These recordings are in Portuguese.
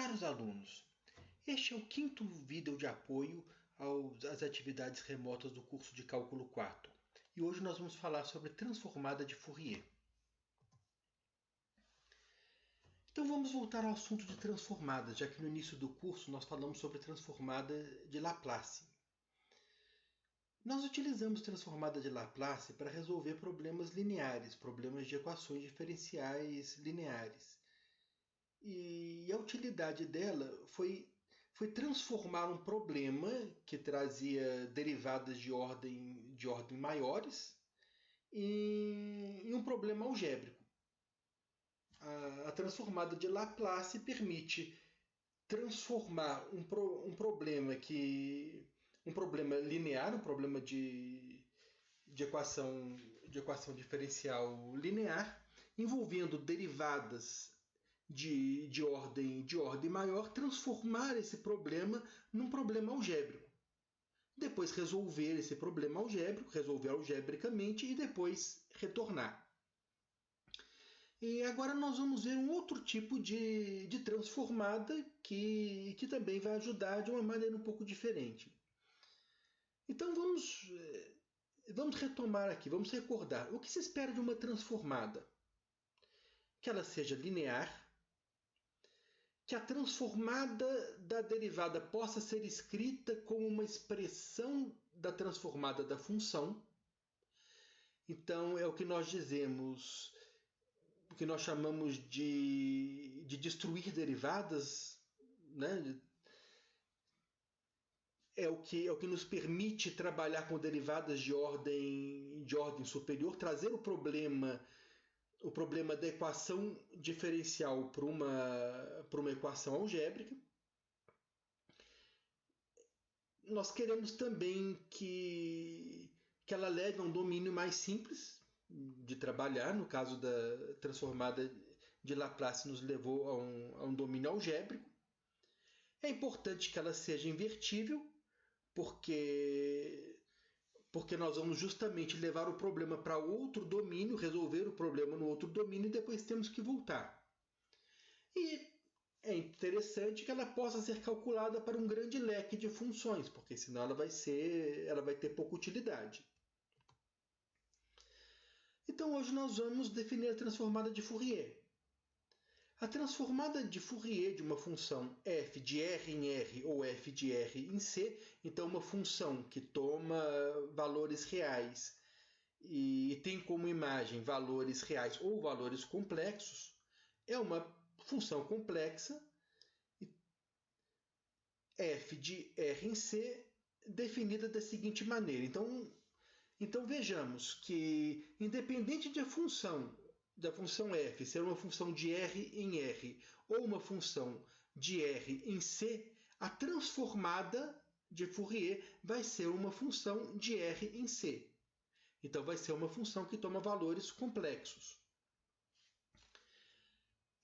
Caros alunos, este é o quinto vídeo de apoio às atividades remotas do curso de Cálculo 4. E hoje nós vamos falar sobre transformada de Fourier. Então vamos voltar ao assunto de transformadas, já que no início do curso nós falamos sobre transformada de Laplace. Nós utilizamos transformada de Laplace para resolver problemas lineares, problemas de equações diferenciais lineares. E a utilidade dela foi transformar um problema que trazia derivadas de ordem maiores em um problema algébrico. A transformada de Laplace permite transformar um problema linear, um problema de equação diferencial linear, envolvendo derivadas de ordem maior, transformar esse problema num problema algébrico. Depois resolver esse problema algébrico, resolver algebricamente e depois retornar. E agora nós vamos ver um outro tipo de transformada que também vai ajudar de uma maneira um pouco diferente. Então vamos retomar aqui, vamos recordar. O que se espera de uma transformada? Que ela seja linear, que a transformada da derivada possa ser escrita como uma expressão da transformada da função. Então, é o que nós dizemos, o que nós chamamos de destruir derivadas, né? É o que nos permite trabalhar com derivadas de ordem superior, trazer o problema da equação diferencial para uma equação algébrica. Nós queremos também que ela leve a um domínio mais simples de trabalhar. No caso da transformada de Laplace, nos levou a um domínio algébrico. É importante que ela seja invertível, porque nós vamos justamente levar o problema para outro domínio, resolver o problema no outro domínio e depois temos que voltar. E é interessante que ela possa ser calculada para um grande leque de funções, porque senão ela vai ter pouca utilidade. Então hoje nós vamos definir a transformada de Fourier. A transformada de Fourier de uma função f de R em R ou f de R em C, então uma função que toma valores reais e tem como imagem valores reais ou valores complexos, é uma função complexa f de R em C definida da seguinte maneira. Então vejamos que, independente da função f ser uma função de R em R ou uma função de R em C, a transformada de Fourier vai ser uma função de R em C. Então vai ser uma função que toma valores complexos.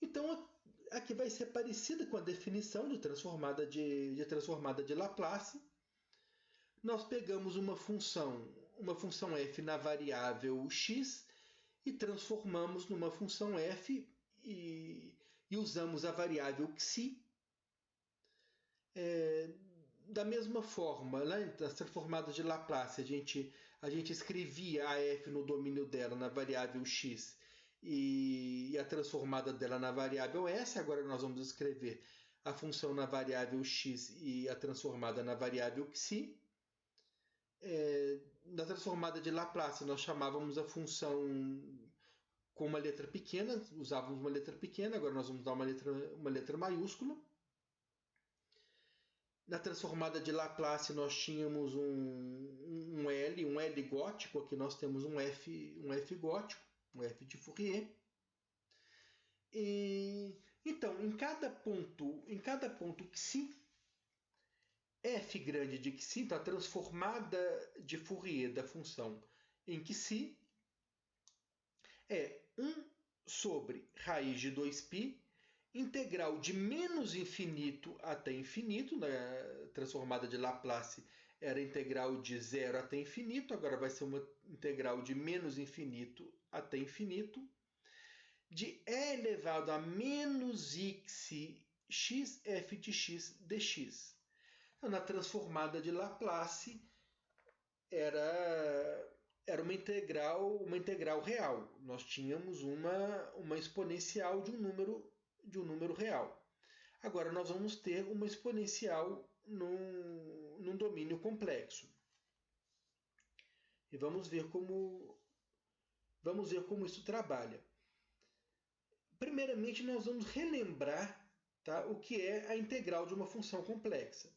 Então aqui vai ser parecida com a definição de transformada de Laplace. Nós pegamos uma função f na variável x e transformamos numa função f e usamos a variável xi. Da mesma forma, nas transformadas de Laplace, a gente escrevia a f no domínio dela na variável x e a transformada dela na variável s. Agora nós vamos escrever a função na variável x e a transformada na variável xi. Na transformada de Laplace, nós chamávamos a função com uma letra pequena, usávamos uma letra pequena, agora nós vamos dar uma letra maiúscula. Na transformada de Laplace, nós tínhamos um L gótico, aqui nós temos um F gótico, um F de Fourier. Então, em cada ponto xi, f grande de xi, então a transformada de Fourier da função em xi é 1 sobre raiz de 2π, integral de menos infinito até infinito. Na transformada de Laplace era integral de 0 até infinito, agora vai ser uma integral de menos infinito até infinito, de e elevado a menos x x f de x dx. Então, na transformada de Laplace era uma integral real. Nós tínhamos uma exponencial de um número real. Agora nós vamos ter uma exponencial num domínio complexo. E vamos ver como isso trabalha. Primeiramente, nós vamos relembrar, tá, o que é a integral de uma função complexa.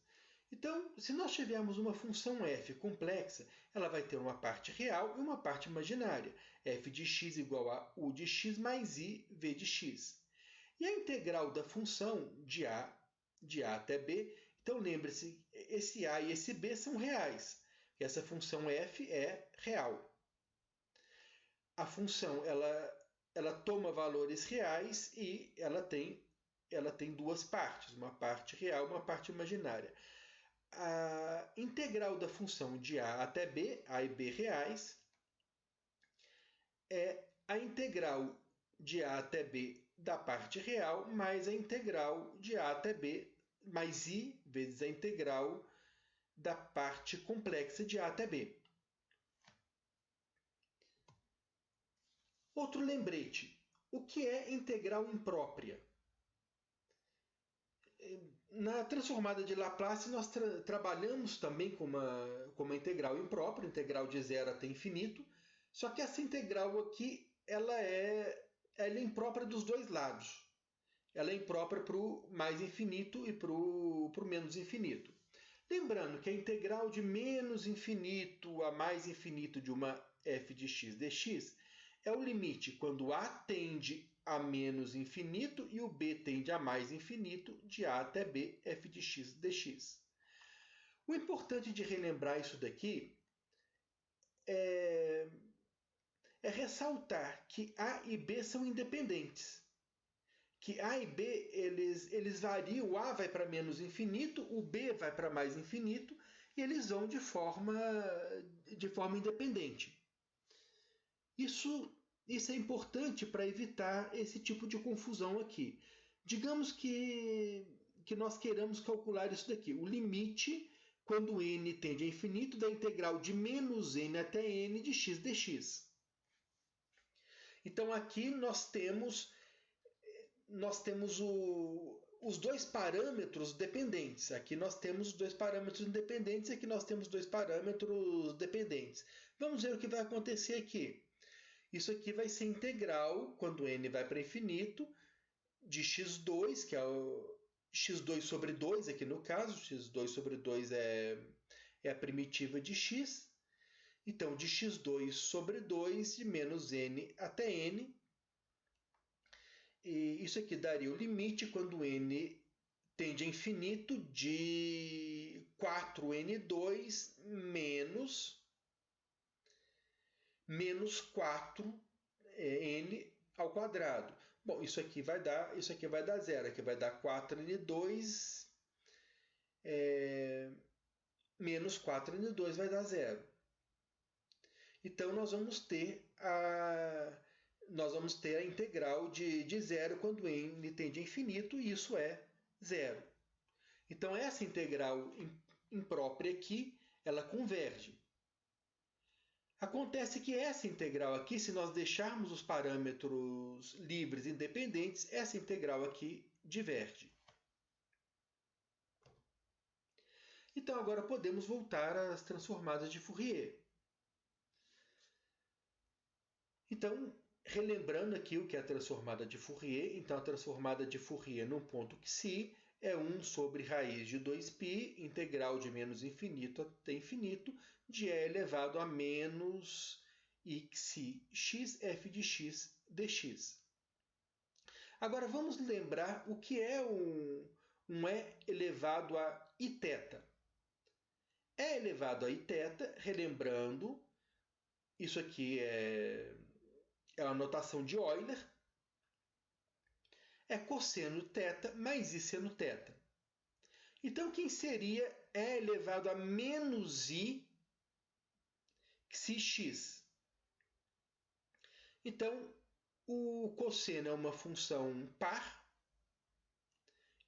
Então, se nós tivermos uma função f complexa, ela vai ter uma parte real e uma parte imaginária. F de x igual a u de x mais i v de x. E a integral da função de a até b, então lembre-se, esse a e esse b são reais. Essa função f é real. A função ela toma valores reais e ela tem duas partes, uma parte real e uma parte imaginária. A integral da função de a até b, a e b reais, é a integral de a até b da parte real mais a integral de a até b mais i vezes a integral da parte complexa de a até b. Outro lembrete. O que é integral imprópria? Na transformada de Laplace, nós trabalhamos também com uma integral imprópria, integral de zero até infinito, só que essa integral aqui ela é imprópria dos dois lados. Ela é imprópria para o mais infinito e para o menos infinito. Lembrando que a integral de menos infinito a mais infinito de uma f de x dx é o limite quando a tende a menos infinito e o b tende a mais infinito de a até b f de x dx. O importante de relembrar isso daqui é ressaltar que a e b são independentes. Que a e b eles variam, o a vai para menos infinito, o b vai para mais infinito, e eles vão de forma independente. Isso é importante para evitar esse tipo de confusão aqui. Digamos que nós queiramos calcular isso daqui, o limite quando n tende a infinito da integral de menos n até n de x dx. Então aqui nós temos os dois parâmetros dependentes. Aqui nós temos dois parâmetros independentes e aqui nós temos dois parâmetros dependentes. Vamos ver o que vai acontecer aqui. Isso aqui vai ser integral, quando n vai para infinito, de x2, que é o x2 sobre 2 aqui no caso. x2 sobre 2 é a primitiva de x. Então, de x2 sobre 2, de menos n até n. E isso aqui daria o limite quando n tende a infinito de 4n2 menos 4n ao quadrado. Bom, isso aqui vai dar zero. Aqui vai dar 4n2 menos 4n2 vai dar zero. Então, nós vamos ter a integral de zero quando n tende a infinito, e isso é zero. Então, essa integral imprópria aqui, ela converge. Acontece que essa integral aqui, se nós deixarmos os parâmetros livres independentes, essa integral aqui diverge. Então, agora podemos voltar às transformadas de Fourier. Então, relembrando aqui o que é a transformada de Fourier, então a transformada de Fourier num ponto xi é 1 sobre raiz de 2π, integral de menos infinito até infinito, de e elevado a menos xi x f de x dx. Agora vamos lembrar o que é um e elevado a iθ. E elevado a iθ, relembrando, isso aqui é a notação de Euler, é cosseno θ mais i seno θ. Então, quem seria e elevado a menos i xi x? Então, o cosseno é uma função par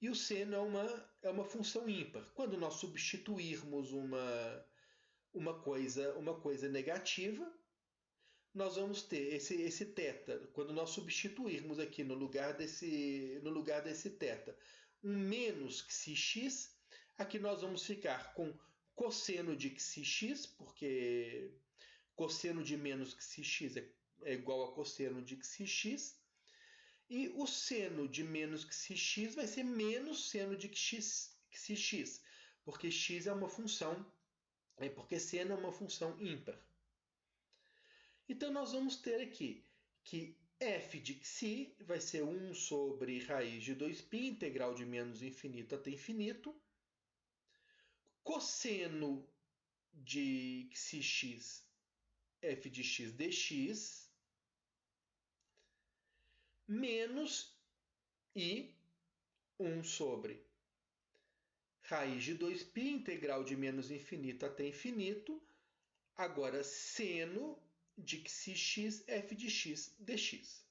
E o seno é uma função ímpar. Quando nós substituirmos uma coisa negativa, nós vamos ter esse θ. Quando nós substituirmos aqui no lugar desse θ um menos xx, aqui nós vamos ficar com cosseno de xx, porque cosseno de menos xx é igual a cosseno de xx, e o seno de menos xx vai ser menos seno de xx, porque x é uma função, porque seno é uma função ímpar. Então nós vamos ter aqui que f de xi vai ser 1 sobre raiz de 2π, integral de menos infinito até infinito. Cosseno de xx, f de x dx, menos i 1 sobre raiz de 2π, integral de menos infinito até infinito. Agora, seno de xx, f de x dx.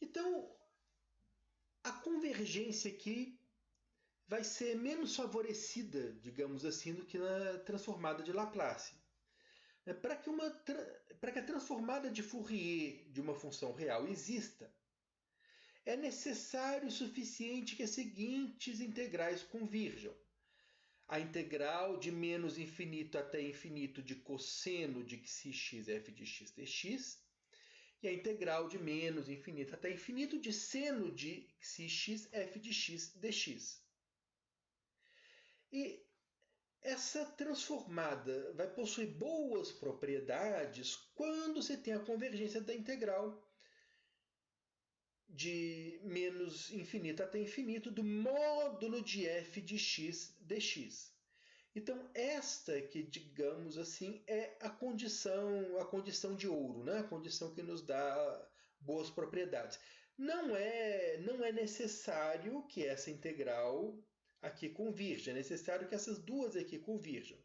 Então, a convergência aqui vai ser menos favorecida, digamos assim, do que na transformada de Laplace. Para que a transformada de Fourier de uma função real exista, é necessário o suficiente que as seguintes integrais convirjam. A integral de menos infinito até infinito de cosseno de xx f de x dx, e a integral de menos infinito até infinito de seno de xx f de x dx. E essa transformada vai possuir boas propriedades quando você tem a convergência da integral de menos infinito até infinito do módulo de f de x dx. Então, esta que, digamos assim, é a condição de ouro, né? A condição que nos dá boas propriedades. Não é necessário que essa integral aqui convirja, é necessário que essas duas aqui convirjam.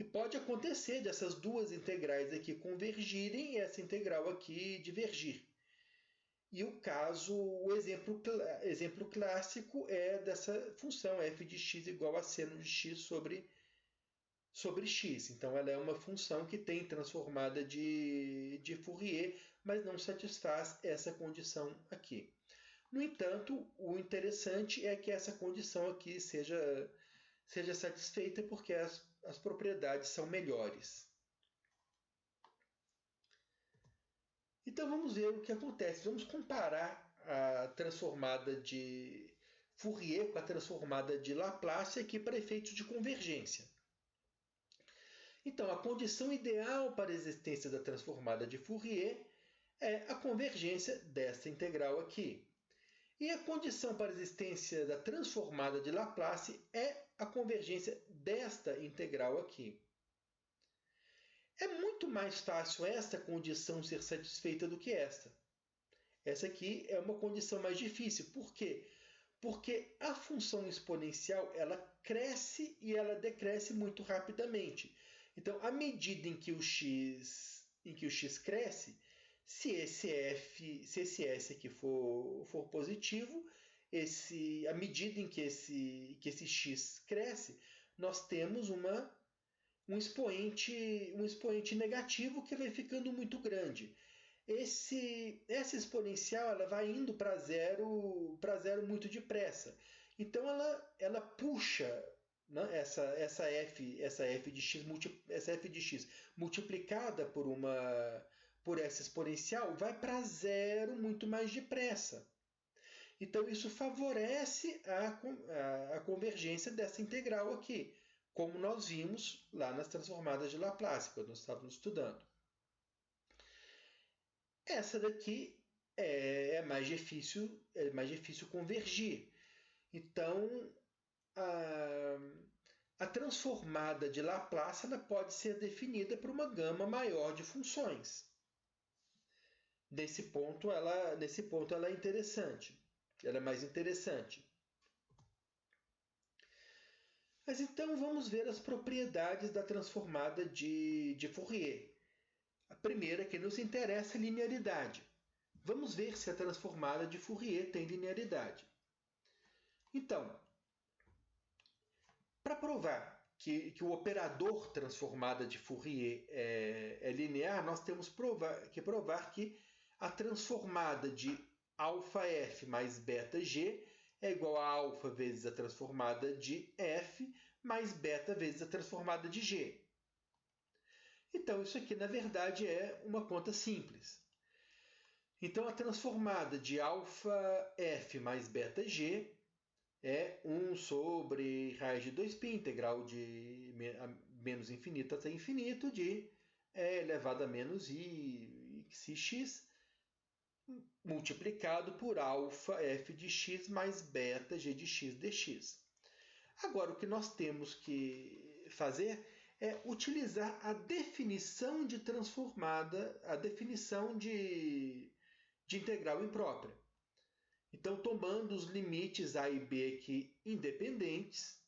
E pode acontecer dessas duas integrais aqui convergirem e essa integral aqui divergir. E o exemplo clássico é dessa função f de x igual a seno de x sobre x. Então, ela é uma função que tem transformada de Fourier, mas não satisfaz essa condição aqui. No entanto, o interessante é que essa condição aqui seja satisfeita porque as propriedades são melhores. Então vamos ver o que acontece. Vamos comparar a transformada de Fourier com a transformada de Laplace aqui para efeitos de convergência. Então, a condição ideal para a existência da transformada de Fourier é a convergência dessa integral aqui. E a condição para a existência da transformada de Laplace é a convergência desta integral aqui. É muito mais fácil esta condição ser satisfeita do que esta. Essa aqui é uma condição mais difícil. Por quê? Porque a função exponencial ela cresce e ela decresce muito rapidamente. Então, à medida em que o x cresce, se esse s aqui for positivo, à medida em que esse x cresce, nós temos um expoente negativo que vai ficando muito grande. Essa exponencial ela vai indo para zero muito depressa. Então ela puxa, né, essa f de x multiplicada por essa exponencial vai para zero muito mais depressa. Então isso favorece a convergência dessa integral aqui, como nós vimos lá nas transformadas de Laplace, quando nós estávamos estudando. Essa daqui é mais difícil convergir. Então, a transformada de Laplace ela pode ser definida por uma gama maior de funções. Nesse ponto, ela é interessante. Ela é mais interessante. Mas então vamos ver as propriedades da transformada de Fourier. A primeira que nos interessa é a linearidade. Vamos ver se a transformada de Fourier tem linearidade. Então, para provar que o operador transformada de Fourier é linear, nós temos que provar que a transformada de αf mais βg é igual a alfa vezes a transformada de f mais beta vezes a transformada de g. Então, isso aqui, na verdade, é uma conta simples. Então, a transformada de αf mais βg é 1 sobre raiz de 2π, integral de menos infinito até infinito, de e elevado a menos i x, multiplicado por alfa f de x mais beta g de x dx. Agora, o que nós temos que fazer é utilizar a definição de transformada, a definição de integral imprópria. Então, tomando os limites a e b aqui independentes,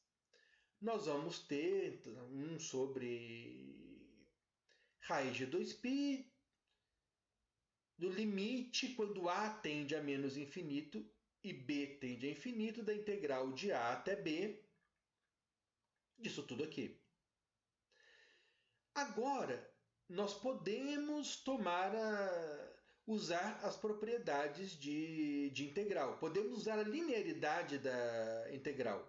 nós vamos ter 1 sobre raiz de 2π do limite quando a tende a menos infinito e b tende a infinito da integral de a até b disso tudo aqui. Agora, nós podemos usar as propriedades de integral. Podemos usar a linearidade da integral.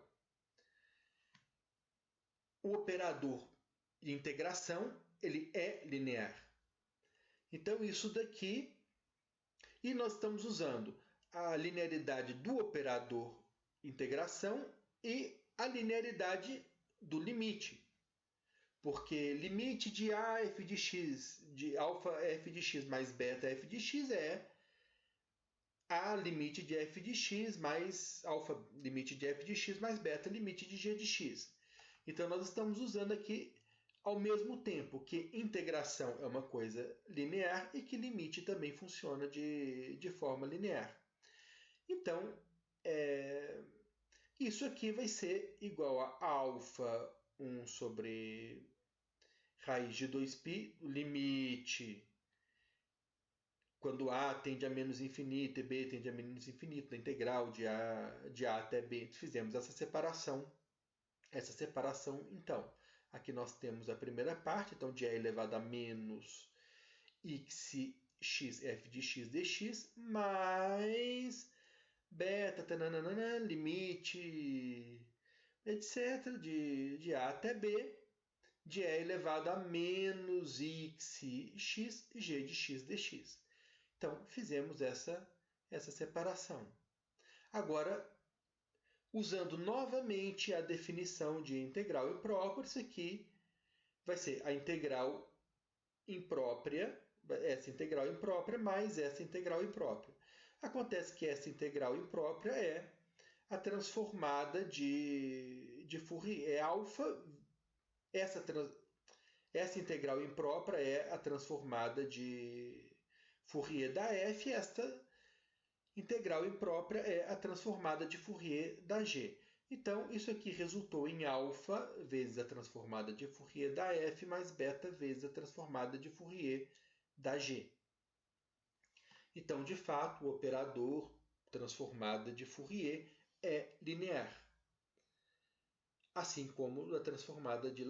O operador de integração ele é linear. Então, isso daqui... E nós estamos usando a linearidade do operador integração e a linearidade do limite. Porque limite de a f de x, de alfa f de x mais beta f de x é a limite de f de x mais alfa limite de f de x mais beta limite de g de x. Então, nós estamos usando aqui ao mesmo tempo que integração é uma coisa linear e que limite também funciona de forma linear. Então, isso aqui vai ser igual a alfa 1 sobre raiz de 2π, limite quando a tende a menos infinito e b tende a menos infinito, da integral de a até b. Fizemos essa separação. Então, aqui nós temos a primeira parte, então de a elevado a menos x f de x dx, mais beta, tananana, limite, etc., de a até b, de e elevado a menos x g de x dx. Então, fizemos essa separação. Agora, usando novamente a definição de integral imprópria, isso aqui vai ser a integral imprópria, essa integral imprópria mais essa integral imprópria. Acontece que essa integral imprópria é a transformada de Fourier, é alfa. Essa integral imprópria é a transformada de Fourier da f, esta integral imprópria é a transformada de Fourier da g. Então, isso aqui resultou em alfa vezes a transformada de Fourier da f mais beta vezes a transformada de Fourier da g. Então, de fato, o operador transformada de Fourier é linear, assim como a transformada de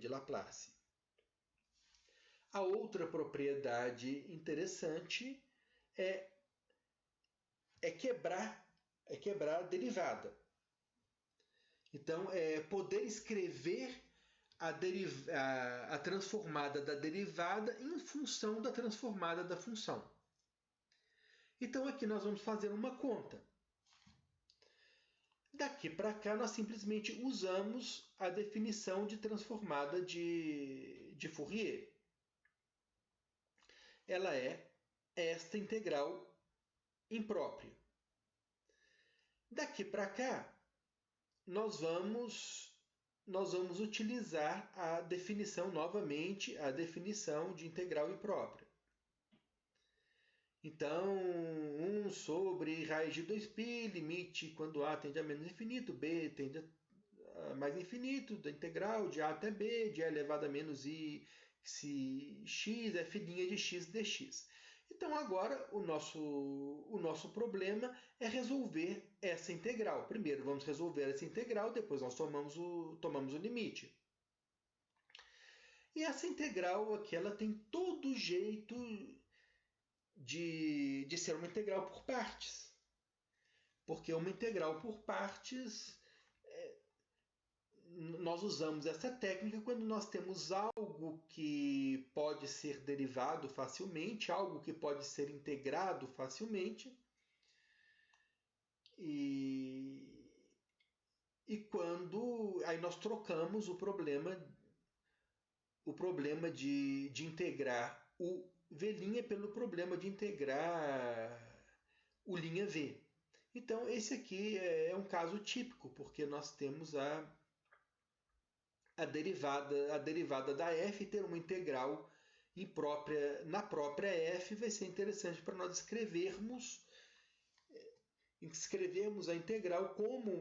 Laplace. A outra propriedade interessante é quebrar a derivada. Então, poder escrever a transformada da derivada em função da transformada da função. Então, aqui nós vamos fazer uma conta. Daqui para cá, nós simplesmente usamos a definição de transformada de Fourier. Ela é esta integral imprópria. Daqui para cá, nós vamos utilizar a definição novamente, a definição de integral imprópria. Então, 1 sobre raiz de 2π, limite quando a tende a menos infinito, b tende a mais infinito, da integral de a até b, de a elevado a menos i, se x é filhinha de x dx. Então agora o nosso problema é resolver essa integral. Primeiro vamos resolver essa integral, depois nós tomamos o limite. E essa integral aqui ela tem todo jeito de ser uma integral por partes. Porque uma integral por partes, nós usamos essa técnica quando nós temos algo que pode ser derivado facilmente, algo que pode ser integrado facilmente, e quando aí nós trocamos o problema de integrar o V' pelo problema de integrar o V'. Então, esse aqui é um caso típico, porque nós temos a derivada da f ter uma integral na própria f. Vai ser interessante para nós escrevermos a integral como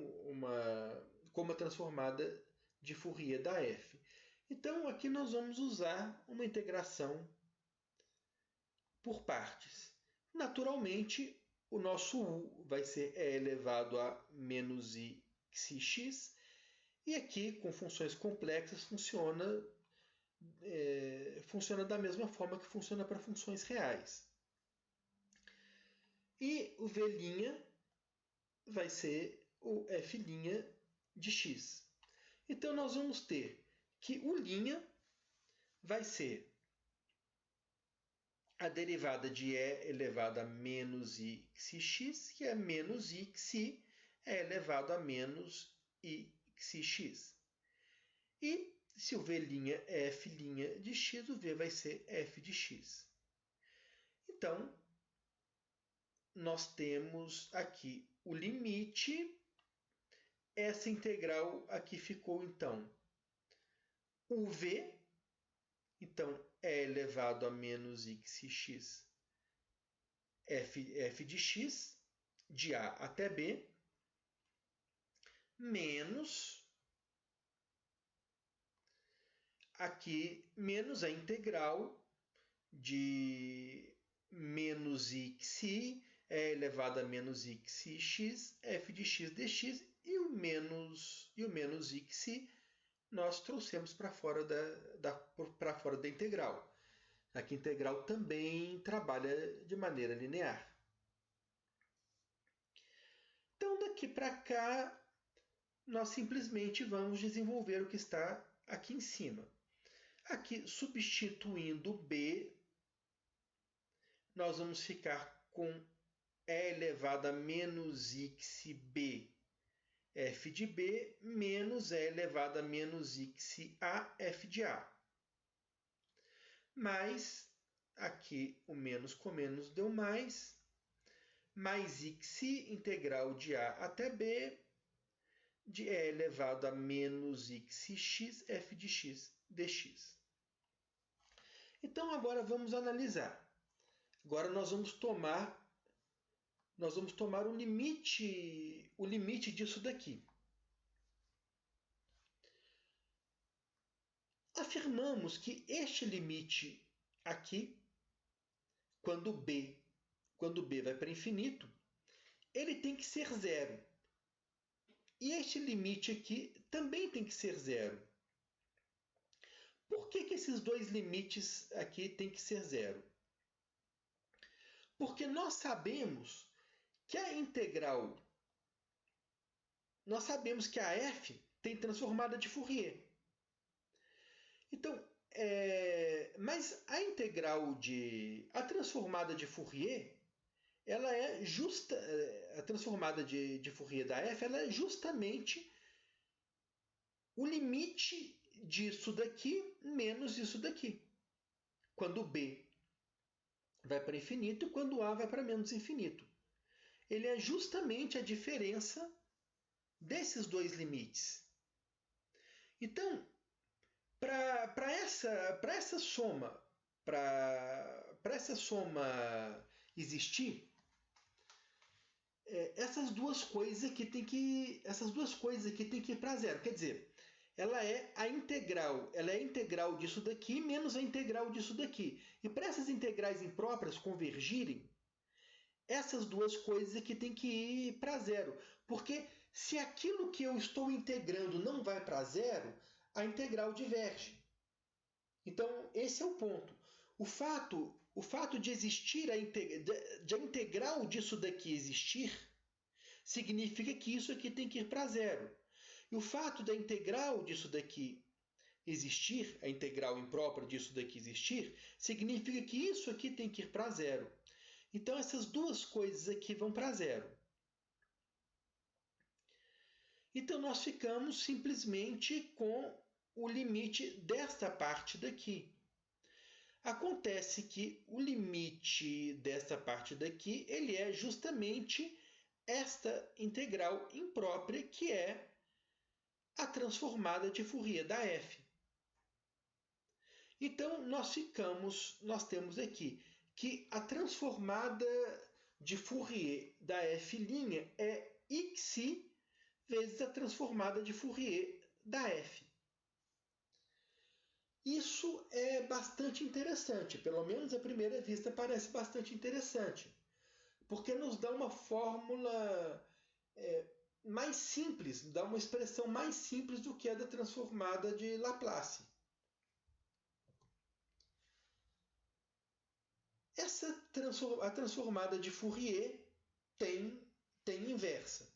uma transformada de Fourier da f. Então, aqui nós vamos usar uma integração por partes. Naturalmente, o nosso u vai ser e elevado a menos i xx, e aqui, com funções complexas, funciona da mesma forma que funciona para funções reais. E o v' vai ser o f' de x. Então, nós vamos ter que o linha vai ser a derivada de e elevado a menos i xx, que é menos i xi elevado a menos i xx. E se o v' é f' de x, o v vai ser f de x. Então, nós temos aqui o limite. Essa integral aqui ficou, então, o v, então, é elevado a menos i xx f de x, de a até b, menos, aqui, menos a integral de menos i xi é elevado a menos i xx f de x dx, e o menos i xi nós trouxemos para fora da integral. Aqui a integral também trabalha de maneira linear. Então, daqui para cá, nós simplesmente vamos desenvolver o que está aqui em cima. Aqui, substituindo b, nós vamos ficar com e elevado a menos xb f de b menos e elevado a menos xa f de a. Mais, aqui o menos com menos deu mais xi integral de a até b de e elevado a menos xx f de x dx. Então, agora vamos analisar. Agora nós vamos tomar o limite disso daqui. Afirmamos que este limite aqui, quando b vai para infinito, ele tem que ser zero. E este limite aqui também tem que ser zero. Por que esses dois limites aqui têm que ser zero? Porque nós sabemos que a integral, nós sabemos que a f tem transformada de Fourier. Então, mas a integral a transformada de Fourier, ela é justa, a transformada de Fourier da f, ela é justamente o limite disso daqui menos isso daqui. Quando b vai para infinito e quando a vai para menos infinito. Ele é justamente a diferença desses dois limites. Então, para essa soma existir, essas duas coisas aqui tem que ir para zero. Quer dizer, ela é a integral disso daqui menos a integral disso daqui. E para essas integrais impróprias convergirem, essas duas coisas aqui têm que ir para zero. Porque se aquilo que eu estou integrando não vai para zero, a integral diverge. Então, esse é o ponto. O fato de existir de a integral disso daqui existir, significa que isso aqui tem que ir para zero. E o fato da integral disso daqui existir, a integral imprópria disso daqui existir, significa que isso aqui tem que ir para zero. Então, essas duas coisas aqui vão para zero. Então, nós ficamos simplesmente com o limite desta parte daqui. Acontece que o limite desta parte daqui ele é justamente esta integral imprópria, que é a transformada de Fourier da f. Então, nós temos aqui que a transformada de Fourier da f' é xi vezes a transformada de Fourier da f. Isso é bastante interessante, pelo menos à primeira vista parece bastante interessante, porque nos dá uma fórmula mais simples, dá uma expressão mais simples do que a da transformada de Laplace. A transformada de Fourier tem inversa.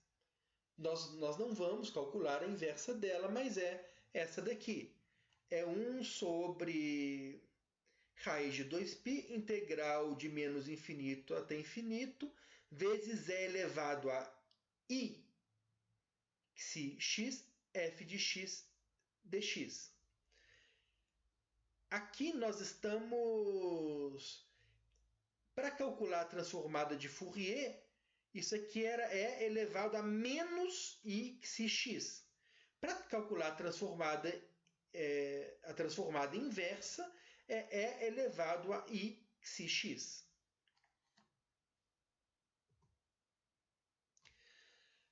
Nós não vamos calcular a inversa dela, mas é essa daqui. É 1 sobre raiz de 2π, integral de menos infinito até infinito, vezes e elevado a i xi x, f de x dx. Aqui nós estamos... Para calcular a transformada de Fourier, isso aqui é elevado a menos i xi x. Para calcular a transformada inversa, é elevado a i xi x.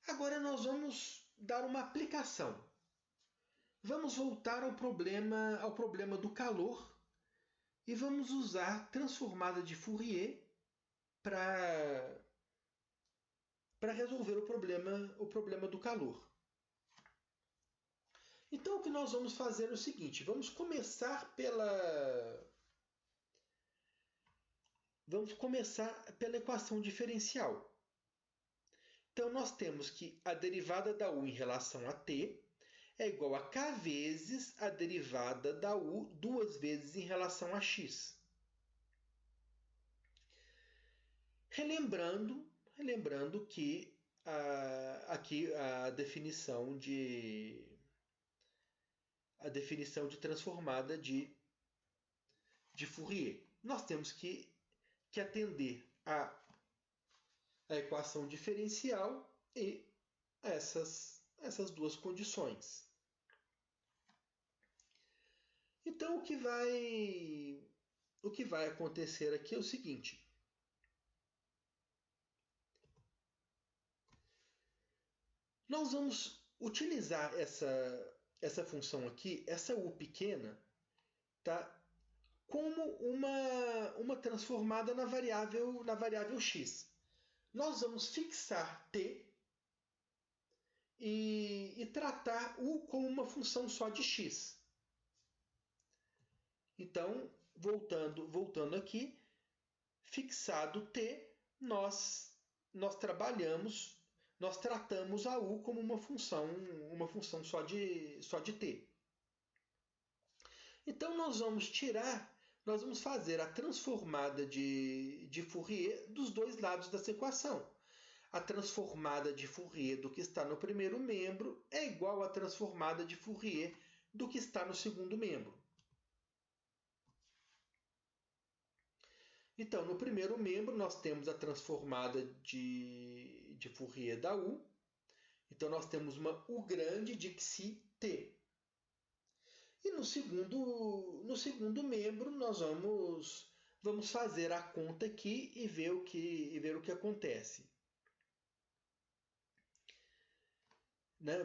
Agora nós vamos dar uma aplicação. Vamos voltar ao problema do calor e vamos usar transformada de Fourier para resolver o problema do calor. Então, o que nós vamos fazer é o seguinte: vamos começar pela equação diferencial. Então, nós temos que a derivada da u em relação a t é igual a k vezes a derivada da u duas vezes em relação a x. Relembrando que aqui a definição de transformada de Fourier. Nós temos que atender a equação diferencial e essas duas condições. Então, o que vai acontecer aqui é o seguinte: nós vamos utilizar essa função aqui, essa u pequena, tá, como uma transformada na variável x. Nós vamos fixar t e tratar u como uma função só de x. Então, voltando aqui, fixado t, nós tratamos a u como uma função só de t. Então, nós vamos fazer a transformada de Fourier dos dois lados dessa equação. A transformada de Fourier do que está no primeiro membro é igual à transformada de Fourier do que está no segundo membro. Então, no primeiro membro, nós temos a transformada de Fourier da u. Então, nós temos uma u grande de xi t. E no segundo membro, nós vamos fazer a conta aqui e ver o que acontece. Né?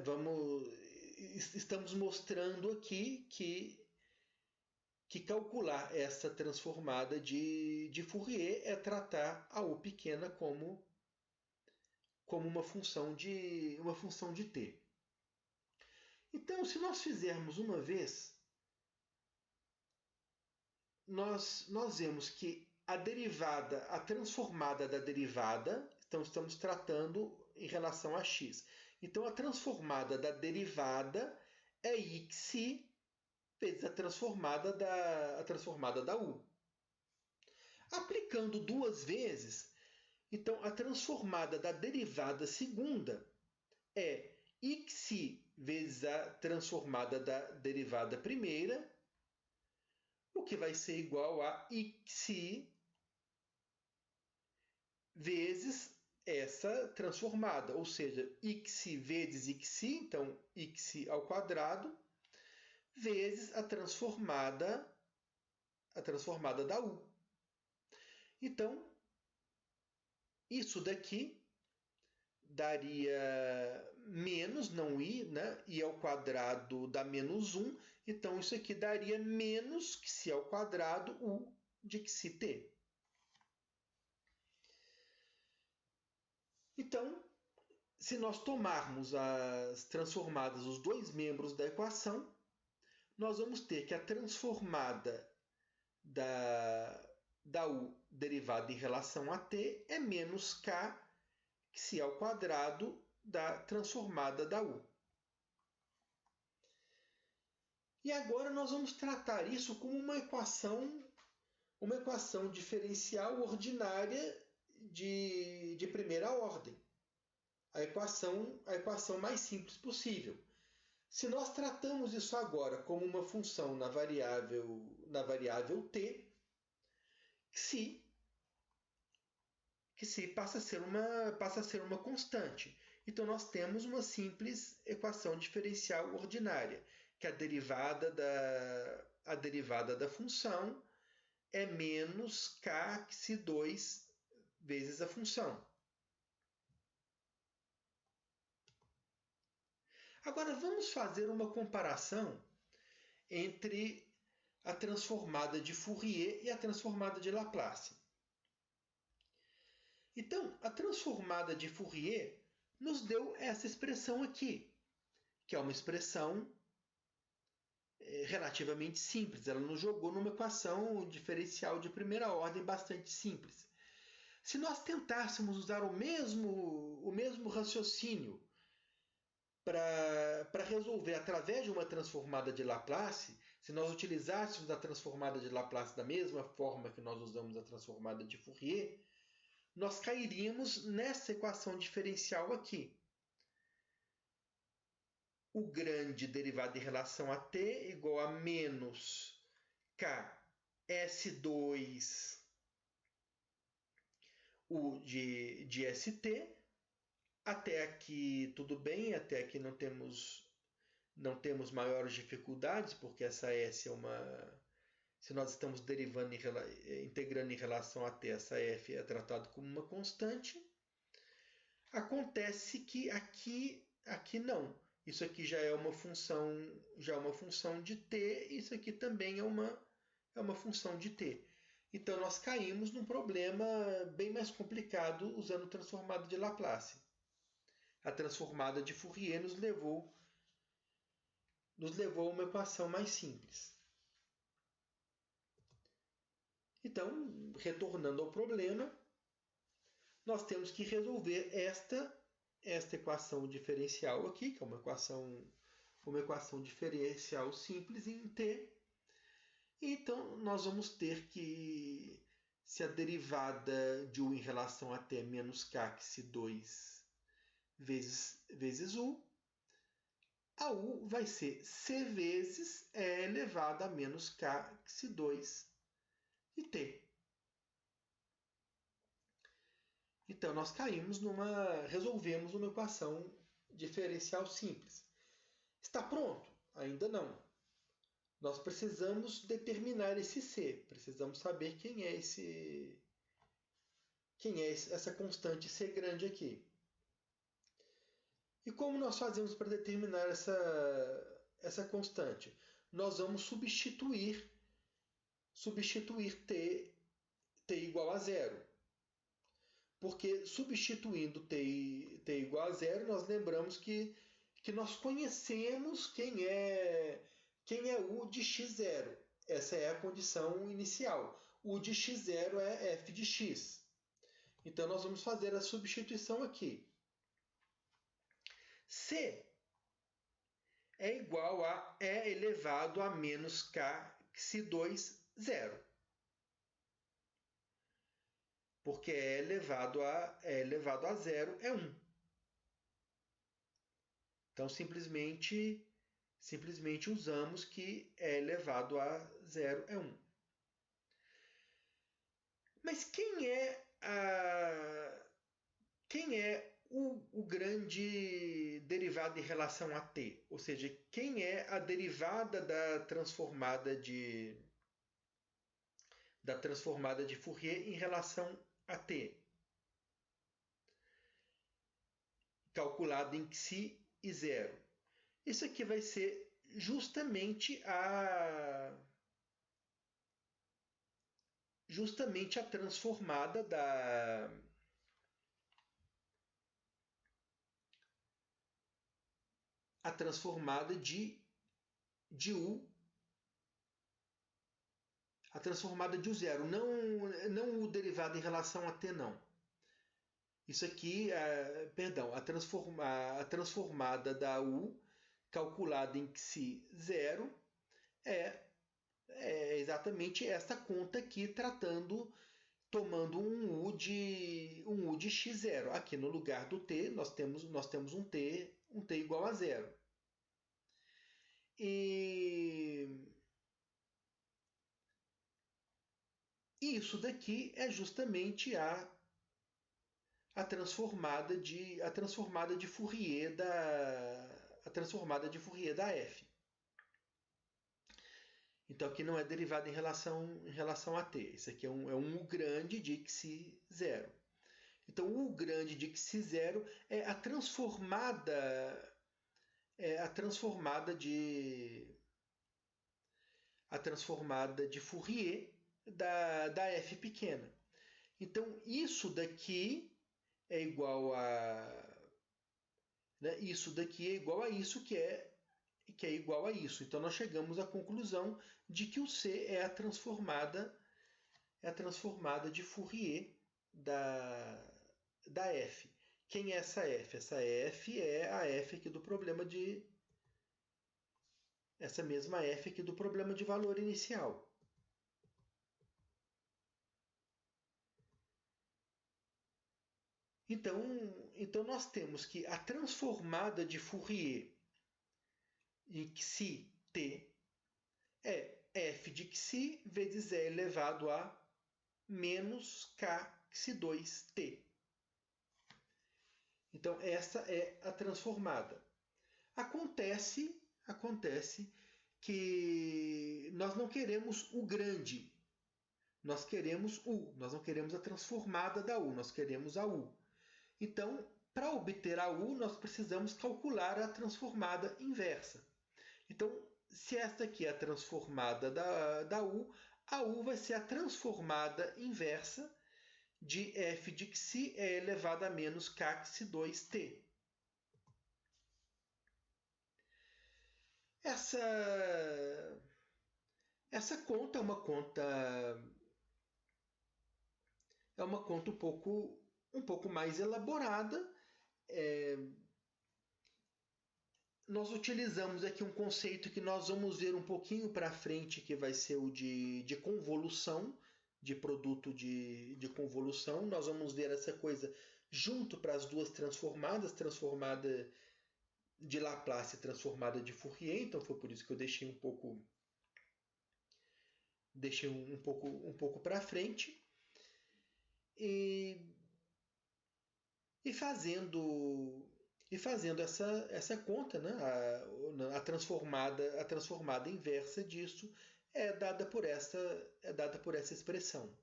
estamos mostrando aqui que calcular essa transformada de Fourier é tratar a U pequena como uma função de t. Então, se nós fizermos uma vez, nós vemos que a transformada da derivada, então estamos tratando em relação a x. Então, a transformada da derivada é x vezes a transformada da u. Aplicando duas vezes, então a transformada da derivada segunda é x vezes a transformada da derivada primeira, o que vai ser igual a x vezes essa transformada, ou seja, x vezes x, então x ao quadrado, vezes a transformada da u. Então, isso daqui daria menos, não i, né? I ao quadrado dá menos 1, então isso aqui daria menos xi ao quadrado u de xt. Então, se nós tomarmos as transformadas, os dois membros da equação, nós vamos ter que a transformada da u derivada em relação a t é menos k xi ao quadrado da transformada da u. E agora nós vamos tratar isso como uma equação diferencial ordinária de primeira ordem. A equação mais simples possível. Se nós tratamos isso agora como uma função na variável t, xi passa a ser uma constante. Então nós temos uma simples equação diferencial ordinária, que a derivada da função é menos k xi2 vezes a função. Agora vamos fazer uma comparação entre a transformada de Fourier e a transformada de Laplace. Então, a transformada de Fourier nos deu essa expressão aqui, que é uma expressão relativamente simples. Ela nos jogou numa equação diferencial de primeira ordem bastante simples. Se nós tentássemos usar o mesmo raciocínio para resolver através de uma transformada de Laplace, se nós utilizássemos a transformada de Laplace da mesma forma que nós usamos a transformada de Fourier, nós cairíamos nessa equação diferencial aqui. O grande derivado em relação a t igual a menos ks2 u de st. Até aqui tudo bem, até aqui não temos maiores dificuldades, porque essa S é uma... Se nós estamos integrando em relação a t, essa f é tratada como uma constante. Acontece que aqui não. Isso aqui já é uma função de t, isso aqui também é uma função de t. Então nós caímos num problema bem mais complicado usando transformada de Laplace. A transformada de Fourier nos levou a uma equação mais simples. Então, retornando ao problema, nós temos que resolver esta equação diferencial aqui, que é uma equação diferencial simples em t. Então, nós vamos ter que, se a derivada de u em relação a t é menos k xi2 vezes u, a u vai ser c vezes e elevado a menos k xi2 de t. Então, nós resolvemos uma equação diferencial simples. Está pronto? Ainda não. Nós precisamos determinar esse c. Precisamos saber quem é essa constante c grande aqui. E como nós fazemos para determinar essa constante? Nós vamos substituir t igual a zero. Porque substituindo t igual a zero, nós lembramos que nós conhecemos quem é u de x0. Essa é a condição inicial. U de x0 é f de x. Então, nós vamos fazer a substituição aqui. C é igual a e elevado a menos k xi2 zero. Porque e elevado a zero é 1. Então, simplesmente usamos que e elevado a zero é 1. Mas quem é o grande derivado em relação a t? Ou seja, quem é a derivada da transformada de Fourier em relação a t? Calculado em xi e zero. Isso aqui vai ser justamente a transformada de U, a transformada de U zero, não o derivado em relação a t, não. Isso aqui, a transformada da U calculada em xi zero é exatamente esta conta aqui, tomando um U de x0. Aqui no lugar do t, nós temos um t igual a zero. E isso daqui é justamente a transformada de Fourier da f. Então aqui não é derivada em relação a t. Isso aqui é um U grande de xi0. Então o U grande de xi0 é a transformada de Fourier da f pequena. Então isso daqui é igual a isso daqui é igual a isso que é igual a isso. Então nós chegamos à conclusão de que o C é a transformada de Fourier da f. Quem é essa f? Essa f é a f aqui do problema de essa mesma f aqui do problema de valor inicial. Então nós temos que a transformada de Fourier em xi t é f de xi vezes e elevado a menos k xi2t. Então essa é a transformada. Acontece que nós não queremos o grande. Nós queremos U. Nós não queremos a transformada da U. Nós queremos a U. Então, para obter a U, nós precisamos calcular a transformada inversa. Então, se esta aqui é a transformada da U, a U vai ser a transformada inversa de f de xi elevado a menos k xi2t. Essa conta é uma conta um pouco mais elaborada. Nós utilizamos aqui um conceito que nós vamos ver um pouquinho para frente, que vai ser o de convolução, de produto de convolução. Nós vamos ver essa coisa junto para as duas transformadas, transformada de Laplace e transformada de Fourier. Então foi por isso que eu deixei um pouco para frente. E fazendo essa conta, né? a transformada inversa disso é dada por essa expressão.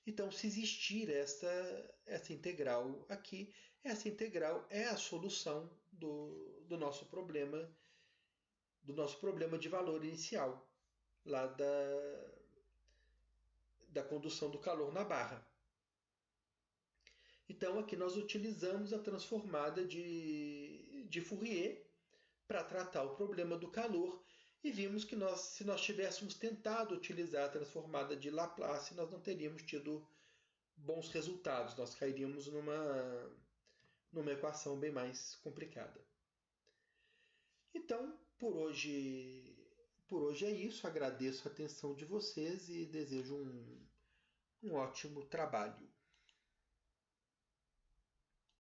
Então, se existir essa integral aqui, essa integral é a solução do nosso problema de valor inicial, lá da condução do calor na barra. Então aqui nós utilizamos a transformada de Fourier para tratar o problema do calor e vimos que se nós tivéssemos tentado utilizar a transformada de Laplace, nós não teríamos tido bons resultados, nós cairíamos numa equação bem mais complicada. Então, por hoje é isso. Agradeço a atenção de vocês e desejo um ótimo trabalho.